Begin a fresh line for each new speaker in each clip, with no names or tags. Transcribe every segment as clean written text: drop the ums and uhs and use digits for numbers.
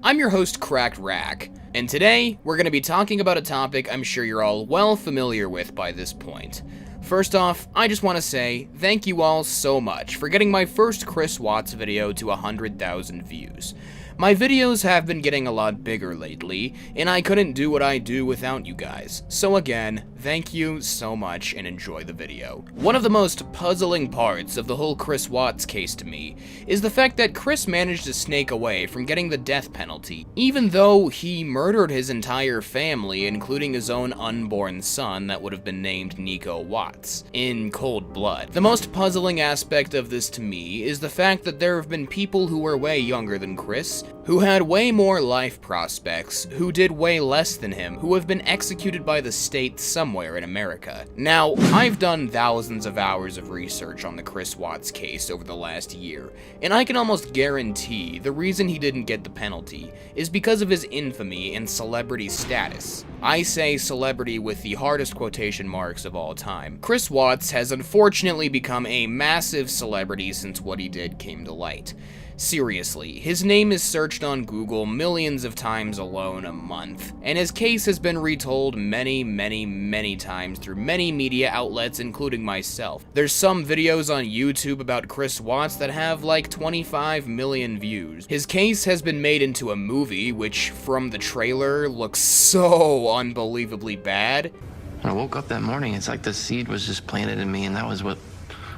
I'm your host, Cracked Rack, and today we're going to be talking about a topic I'm sure you're all well familiar with by this point. First off, I just want to say thank you all so much for getting my first Chris Watts video to 100,000 views. My videos have been getting a lot bigger lately, and I couldn't do what I do without you guys. So again, thank you so much and enjoy the video. One of the most puzzling parts of the whole Chris Watts case to me is the fact that Chris managed to snake away from getting the death penalty, even though he murdered his entire family, including his own unborn son that would have been named Nico Watts, in cold blood. The most puzzling aspect of this to me is the fact that there have been people who were way younger than Chris, who had way more life prospects, who did way less than him, who have been executed by the state somewhere in America. Now, I've done thousands of hours of research on the Chris Watts case over the last year, and I can almost guarantee the reason he didn't get the penalty is because of his infamy and celebrity status. I say celebrity with the hardest quotation marks of all time. Chris Watts has unfortunately become a massive celebrity since what he did came to light. Seriously, his name is searched on Google millions of times alone a month, and his case has been retold many times through many media outlets, including myself. There's some videos on YouTube about Chris Watts that have like 25 million views. His case has been made into a movie, which from the trailer looks so unbelievably bad.
When I woke up that morning, it's like the seed was just planted in me, and that was what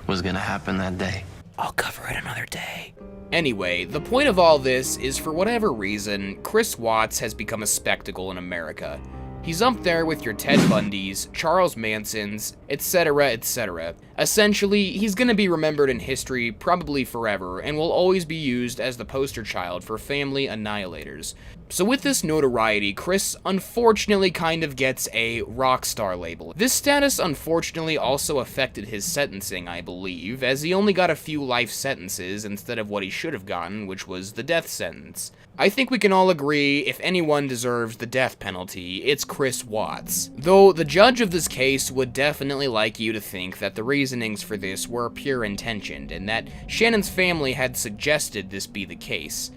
was gonna happen that day.
I'll cover it another day. Anyway, the point of all this is, for whatever reason, Chris Watts has become a spectacle in America. He's up there with your Ted Bundys, Charles Mansons, etc., etc. Essentially, he's gonna be remembered in history probably forever, and will always be used as the poster child for family annihilators. So with this notoriety, Chris unfortunately kind of gets a rock star label. This status unfortunately also affected his sentencing, I believe, as he only got a few life sentences instead of what he should have gotten, which was the death sentence. I think we can all agree if anyone deserves the death penalty, it's Chris Watts. Though the judge of this case would definitely like you to think that the reasonings for this were pure intentioned, and that Shannon's family had suggested this be the case.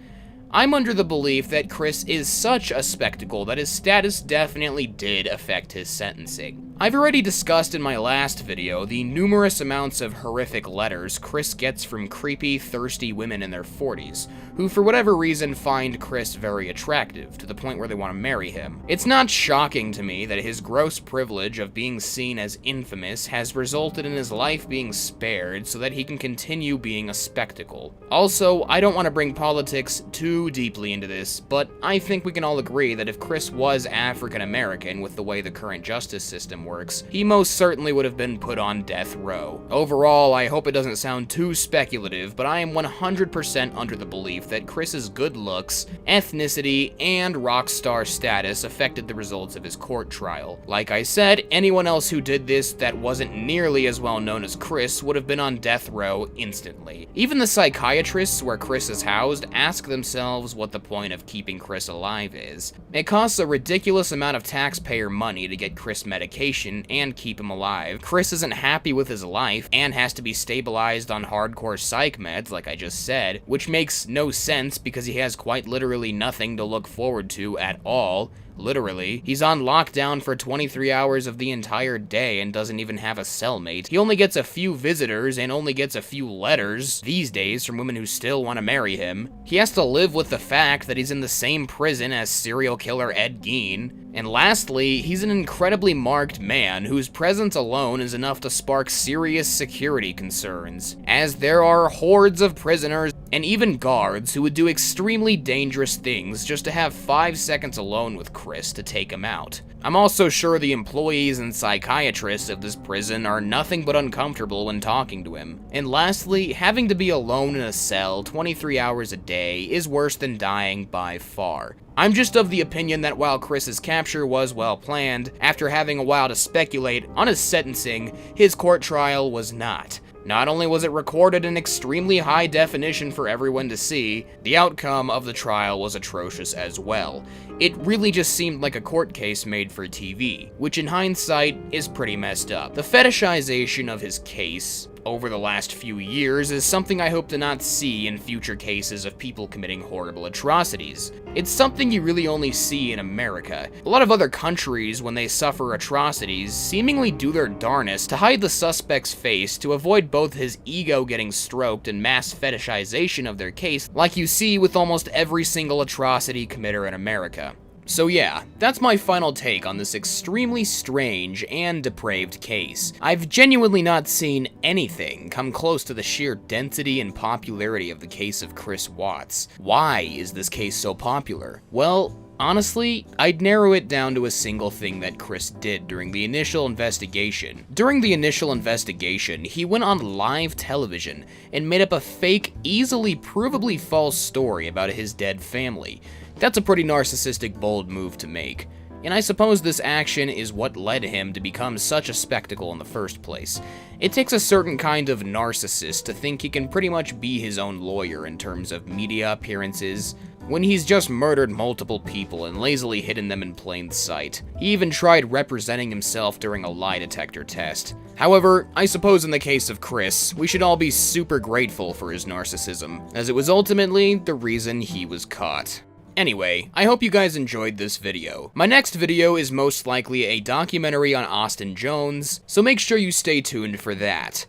I'm under the belief that Chris is such a spectacle that his status definitely did affect his sentencing. I've already discussed in my last video the numerous amounts of horrific letters Chris gets from creepy, thirsty women in their 40s, who for whatever reason find Chris very attractive, to the point where they want to marry him. It's not shocking to me that his gross privilege of being seen as infamous has resulted in his life being spared so that he can continue being a spectacle. Also, I don't want to bring politics too deeply into this, but I think we can all agree that if Chris was African American with the way the current justice system works, he most certainly would have been put on death row. Overall, I hope it doesn't sound too speculative, but I am 100% under the belief that Chris's good looks, ethnicity, and rock star status affected the results of his court trial. Like I said, anyone else who did this that wasn't nearly as well known as Chris would have been on death row instantly. Even the psychiatrists where Chris is housed ask themselves what the point of keeping Chris alive is. It costs a ridiculous amount of taxpayer money to get Chris medication and keep him alive. Chris isn't happy with his life and has to be stabilized on hardcore psych meds, like I just said, which makes no sense because he has quite literally nothing to look forward to at all. Literally, he's on lockdown for 23 hours of the entire day and doesn't even have a cellmate. He only gets a few visitors and only gets a few letters these days from women who still want to marry him. He has to live with the fact that he's in the same prison as serial killer Ed Gein. And lastly, he's an incredibly marked man whose presence alone is enough to spark serious security concerns, as there are hordes of prisoners and even guards who would do extremely dangerous things just to have 5 seconds alone with Chris to take him out. I'm also sure the employees and psychiatrists of this prison are nothing but uncomfortable when talking to him. And lastly, having to be alone in a cell 23 hours a day is worse than dying by far. I'm just of the opinion that while Chris's capture was well planned, after having a while to speculate on his sentencing, his court trial was not. Not only was it recorded in extremely high definition for everyone to see, the outcome of the trial was atrocious as well. It really just seemed like a court case made for TV, which in hindsight is pretty messed up. The fetishization of his case over the last few years is something I hope to not see in future cases of people committing horrible atrocities. It's something you really only see in America. A lot of other countries, when they suffer atrocities, seemingly do their darnest to hide the suspect's face to avoid both his ego getting stroked and mass fetishization of their case, like you see with almost every single atrocity committer in America. So yeah, that's my final take on this extremely strange and depraved case. I've genuinely not seen anything come close to the sheer density and popularity of the case of Chris Watts. Why is this case so popular? Well, honestly, I'd narrow it down to a single thing that Chris did during the initial investigation. During the initial investigation, he went on live television and made up a fake, easily provably false story about his dead family. That's a pretty narcissistic, bold move to make. And I suppose this action is what led him to become such a spectacle in the first place. It takes a certain kind of narcissist to think he can pretty much be his own lawyer in terms of media appearances, when he's just murdered multiple people and lazily hidden them in plain sight. He even tried representing himself during a lie detector test. However, I suppose in the case of Chris, we should all be super grateful for his narcissism, as it was ultimately the reason he was caught. Anyway, I hope you guys enjoyed this video. My next video is most likely a documentary on Austin Jones, so make sure you stay tuned for that.